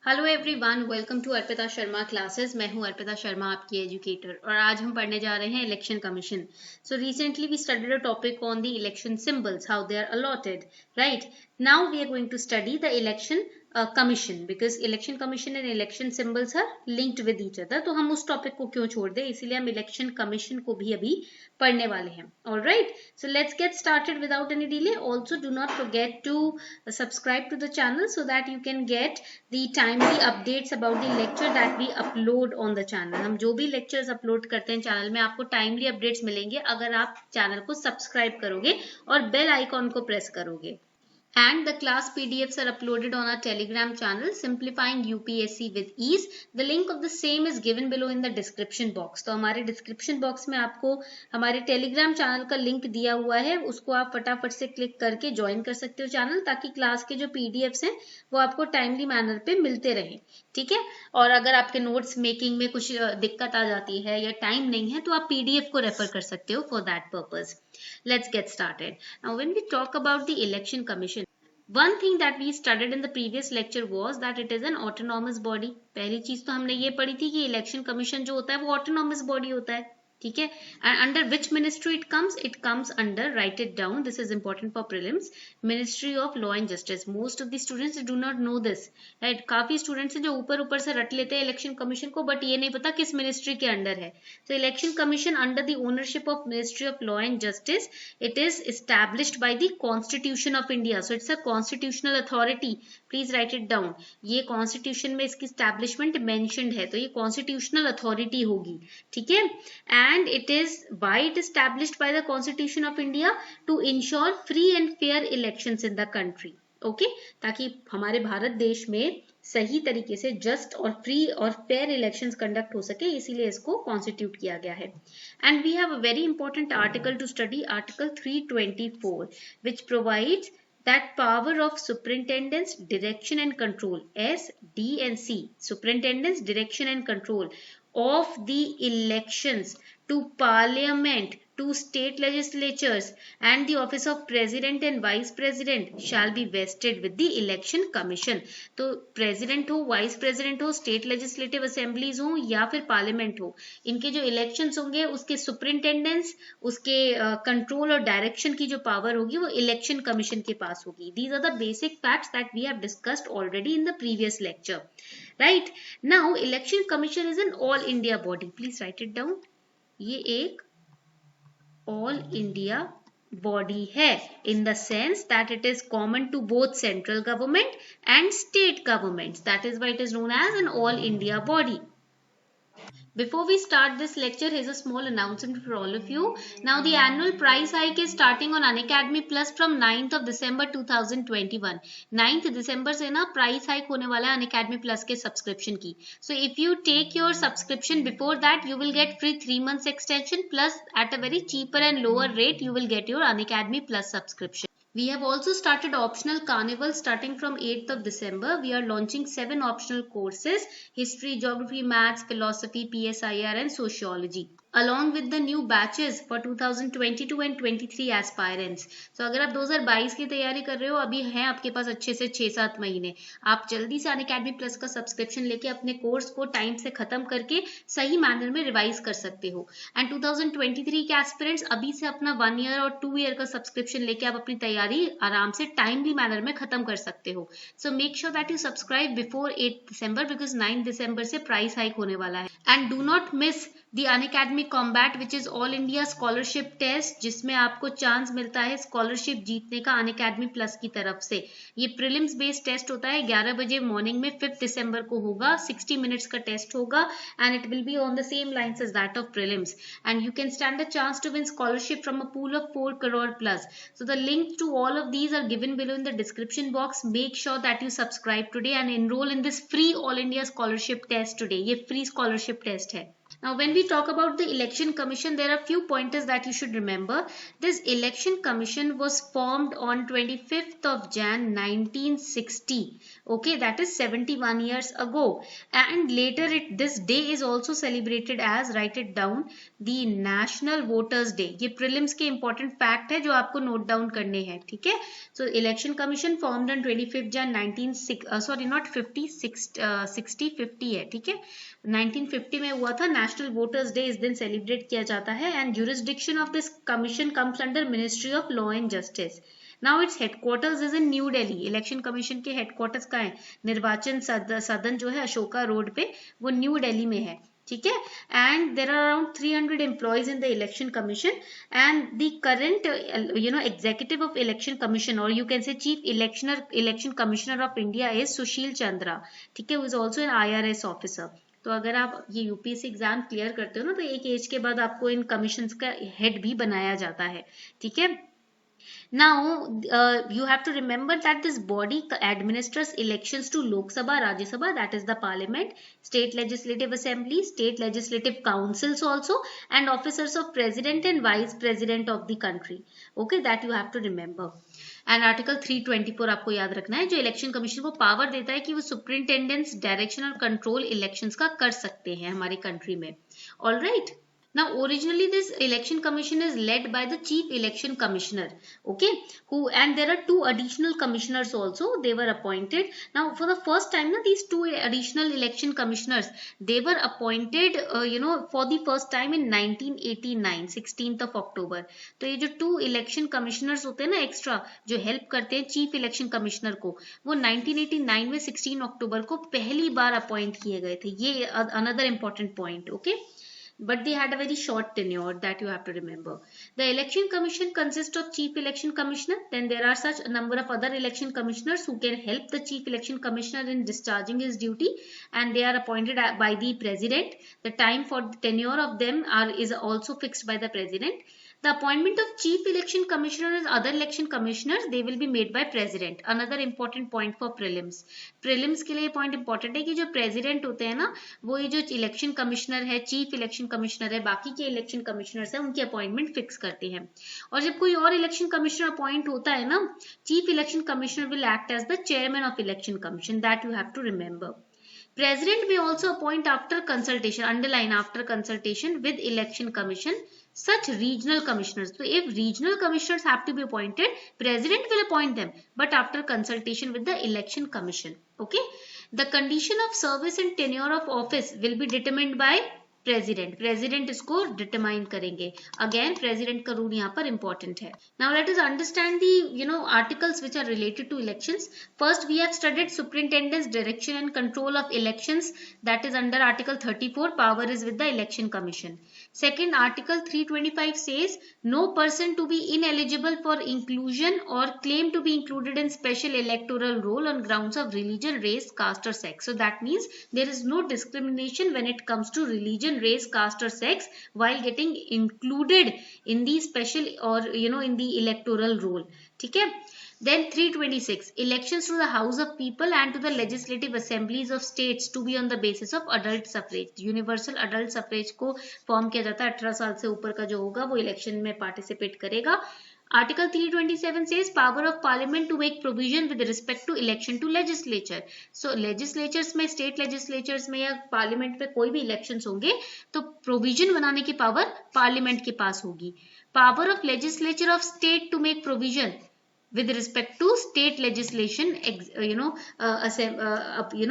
Hello everyone, welcome to Arpita Sharma classes. मैं हूं अर्पिता शर्मा, आपकी एजुकेटर, और आज हम पढ़ने जा रहे हैं election commission. So recently we studied a topic on the election symbols, how they are allotted, right? Now we are going to study the election commission because election commission and election symbols are linked with each other. तो हम उस topic को क्यों छोड़ दें, इसीलिए हम election commission को भी अभी पढ़ने वाले हैं। Alright, so let's get started without any delay. Also do not forget to subscribe to the channel so that you can get the timely updates about the lecture that we upload on the channel। हम जो भी lectures upload करते हैं channel में, आपको timely updates मिलेंगे अगर आप चैनल को सब्सक्राइब करोगे और बेल आइकॉन को प्रेस करोगे। And the class PDFs are uploaded on our Telegram channel, Simplifying UPSC with Ease. The link of the same is given below in the description box. तो हमारे description box में आपको हमारे Telegram channel का link दिया हुआ है, उसको आप फटाफट से क्लिक करके ज्वाइन कर सकते हो चैनल, ताकि क्लास के जो PDFs हैं वो आपको टाइमली मैनर पे मिलते रहे। ठीक है, और अगर आपके नोट्स मेकिंग में कुछ दिक्कत आ जाती है या टाइम नहीं है तो आप PDF को रेफर कर सकते हो for that purpose. Let's get started. Now when we talk about the election commission, one thing that we studied in the previous lecture was that it is an autonomous body। पहली चीज तो हमने ये पढ़ी थी कि इलेक्शन कमीशन जो होता है वो ऑटोनॉमस बॉडी होता है। ठीक है, and under which ministry it comes under, right it down, this is important for prelims, ministry of law and justice. Most of the students do not know this, right? काफी students हैं जो ऊपर ऊपर से रट लेते हैं इलेक्शन कमीशन को, बट ये नहीं पता किस मिनिस्ट्री के अंडर है। तो election commission under the ownership of ministry of law and justice, it is established by the Constitution of India, so it's a constitutional authority, please write it down। ये constitution में इसकी establishment mentioned है, तो ये constitutional authority होगी। ठीक है, and it is why it established by the constitution of India to ensure free and fair elections in the country. Okay, ताकि हमारे भारत देश में सही तरीके से जस्ट और फ्री और फेयर इलेक्शंस कंडक्ट हो सके, इसीलिए इसको कॉन्स्टिट्यूट किया गया है। And we have a very important article to study, article 324, which provides that power of superintendence, direction and control, S, D and C, superintendence, direction and control of the elections to parliament, to state legislatures and the office of president and vice president shall be vested with the election commission। तो president हो, vice president हो, state legislative assemblies हो या फिर parliament हो, इनके जो elections होंगे उसके superintendence, उसके control और direction की जो power होगी वो election commission के पास होगी। These are the basic facts that we have discussed already in the previous lecture, right? Now election commission is an all India body, please write it down। ये एक all India body है, in the sense that it is common to both central government and state governments, that is why it is known as an all India body. Before we start this lecture, here's a small announcement for all of you. Now the annual price hike is starting on Unacademy Plus from 9th of December 2021. 9th December से ना price hike होने वाला है Unacademy Plus के subscription की. So if you take your subscription before that, you will get free 3 months extension, plus at a very cheaper and lower rate you will get your Unacademy Plus subscription. We have also started optional carnival starting from 8th of December. We are launching 7 optional courses: history, geography, maths, philosophy, PSIR and sociology, along with the new batches for 2022 and 23 aspirants. So अगर आप 2022 की तैयारी कर रहे हो, अभी हैं आपके पास अच्छे से 6-7 महीने, आप जल्दी से अनअकैडमी प्लस का सब्सक्रिप्शन लेके अपने कोर्स को टाइम से खत्म करके सही मैनर में रिवाइज कर सकते हो। एंड 2023 के एस्पिरेंट्स अभी से अपना 1 ईयर और 2 ईयर का सब्सक्रिप्शन लेके आप अपनी तैयारी आराम से टाइमली मैनर में खत्म कर सकते हो। So make sure that you subscribe before 8 December, because 9 दिसंबर से प्राइस हाइक होने वाला है। And do not miss the Unacademy combat, which is all India scholarship test, जिसमें आपको चांस मिलता है स्कॉलरशिप जीतने का अनअकैडमी प्लस की तरफ से। ये प्रीलिम्स बेस्ड टेस्ट होता है, 11 बजे मॉर्निंग में 5 दिसंबर को होगा, 60 मिनट्स का टेस्ट होगा, and it will be on the same lines as that of prelims, and you can stand a chance to win scholarship from a pool of 4 crore plus। So the link to all of these are given below in the description box. Make sure that you subscribe today and enroll in this free all India scholarship test today। ये free scholarship test है। Now, when we talk about the Election Commission, there are few pointers that you should remember. This Election Commission was formed on 25th of Jan 1960. Okay, that is 71 years ago. And later, this day is also celebrated as, write it down, the National Voters Day. ये prelims के important fact है जो आपको note down करने हैं, ठीक है? So, Election Commission formed on 25th Jan 50 है, ठीक है? 1950 में हुआ था. नेशनल वोटर्स डे इस दिन सेलिब्रेट किया जाता है. And jurisdiction of this commission comes under ministry of law and justice. Now it's headquarters is in new Delhi. Election commission के हेडक्वार्टर्स कहाँ है? निर्वाचन सदन जो है अशोका रोड पे, वो न्यू दिल्ली में है, ठीक है. And there are around 300 employees in the election commission. And the current executive of election commission, or you can say chief election commissioner of India is Sushil Chandra, ठीक है, who is also an IRS officer. तो अगर आप ये UPSC exam clear करते हो ना, तो एक एज के बाद आपको इन कमीशंस का हेड भी बनाया जाता है, ठीक है. Now, you have to remember that this body administers elections to Lok Sabha, Rajya Sabha, that is the parliament, state legislative assembly, state legislative councils also, and officers of president and vice president of the country. Okay, that you have to remember. And article 324 आपको याद रखना है, जो election commission को power देता है कि वो सुपरिंटेंडेंस, डायरेक्शन और कंट्रोल इलेक्शंस का कर सकते हैं हमारी कंट्री में. Alright. Now, originally this election commission is led by the chief election commissioner, okay, and there are 2 additional commissioners also. They were appointed. Now, for the first time, these 2 additional election commissioners, they were appointed, for the first time in 1989, 16th of October. तो ये जो 2 election commissioners होते हैं ना extra, जो help करते हैं chief election commissioner को, वो 1989 में 16 अक्टूबर को पहली बार अपॉइंट किए गए थे. ये another important point, okay. But they had a very short tenure, that you have to remember. The election commission consists of chief election commissioner. Then there are such a number of other election commissioners who can help the chief election commissioner in discharging his duty, and they are appointed by the president. The time for the tenure of them is also fixed by the president. The appointment of chief election commissioner and other election commissioners, they will be made by president. Another important point for prelims. Prelims के लिए point important है कि जो president होते हैं ना, वो ये जो election commissioner है, chief election commissioner है, बाकी के election commissioners है, उनकी appointment fix करते हैं. और जब कोई और election commissioner appoint होता है ना, chief election commissioner will act as the chairman of election commission. That you have to remember. President may also appoint after consultation, underline after consultation with election commission, such regional commissioners. So if regional commissioners have to be appointed, president will appoint them, but after consultation with the election commission. Okay. The condition of service and tenure of office will be determined by president इसको determine करेंगे. Again president का rule यहाँ पर important है. Now let us understand the articles which are related to elections. First we have studied superintendence, direction and control of elections, that is under article 34. Power is with the election commission. Second, Article 325 says no person to be ineligible for inclusion or claim to be included in special electoral roll on grounds of religion, race, caste or sex. So that means there is no discrimination when it comes to religion, race, caste or sex while getting included in the special or in the electoral roll. ठीक है. Then 326, elections to the House of People and to the legislative assemblies of states to be on the basis of adult suffrage. Universal adult suffrage को form किया जाता है. 18 साल से ऊपर का जो होगा वो इलेक्शन में पार्टिसिपेट करेगा. Article 327 says power of parliament to make provision with respect to election to legislature. So legislatures में, state legislatures में या parliament में कोई भी elections होंगे तो provision बनाने की power parliament के पास होगी. Power of legislature of state to make provision with respect to state legislation,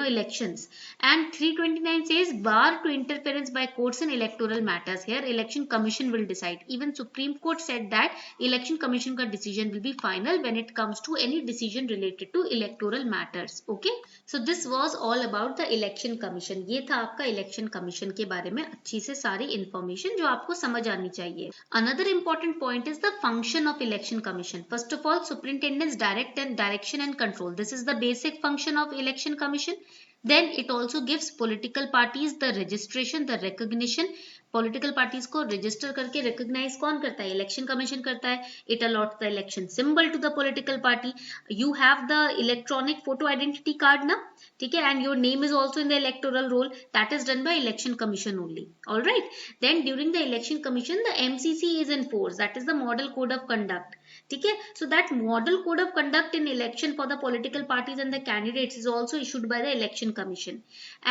elections. And 329 says bar to interference by courts in electoral matters. Here election commission will decide. Even Supreme Court said that election commission का decision will be final when it comes to any decision related to electoral matters. Okay, so this was all about the election commission. ये था आपका election commission के बारे में अच्छी से सारी information जो आपको समझ आनी चाहिए. Another important point is the function of election commission. First of all, superintendence, direction and control. This is the basic function of election commission. Then it also gives political parties the registration, the recognition, political parties को register करके recognise कौन करता है? Election commission करता है. It allots the election symbol to the political party. You have the electronic photo identity card ना, ठीक है, and your name is also in the electoral roll. That is done by election commission only. All right. Then during the election commission the MCC is in force. That is the model code of conduct. ठीक है. So that model code of conduct in election for the political parties and the candidates is also issued by the election commission,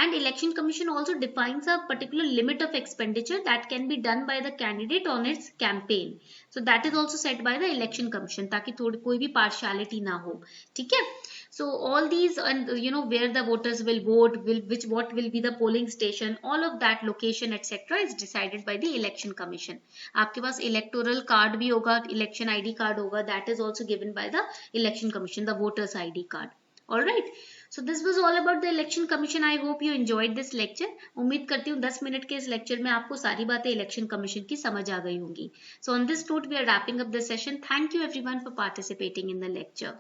and election commission also defines a particular limit of expenditure that can be done by the candidate on its campaign. So that is also set by the election commission, ताकि थोड़ी कोई भी partiality ना हो. ठीक है. So all these, and where the voters will vote, what will be the polling station, all of that location etc. is decided by the election commission. आपके पास electoral card भी होगा, election ID card होगा, that is also given by the election commission, the voters ID card. All right. So this was all about the election commission. I hope you enjoyed this lecture. उम्मीद करती हूँ 10 minute के इस lecture में आपको सारी बातें इलेक्शन कमीशन की समझ आ गई होंगी. So on this note we are wrapping up the session. Thank you everyone for participating in the lecture.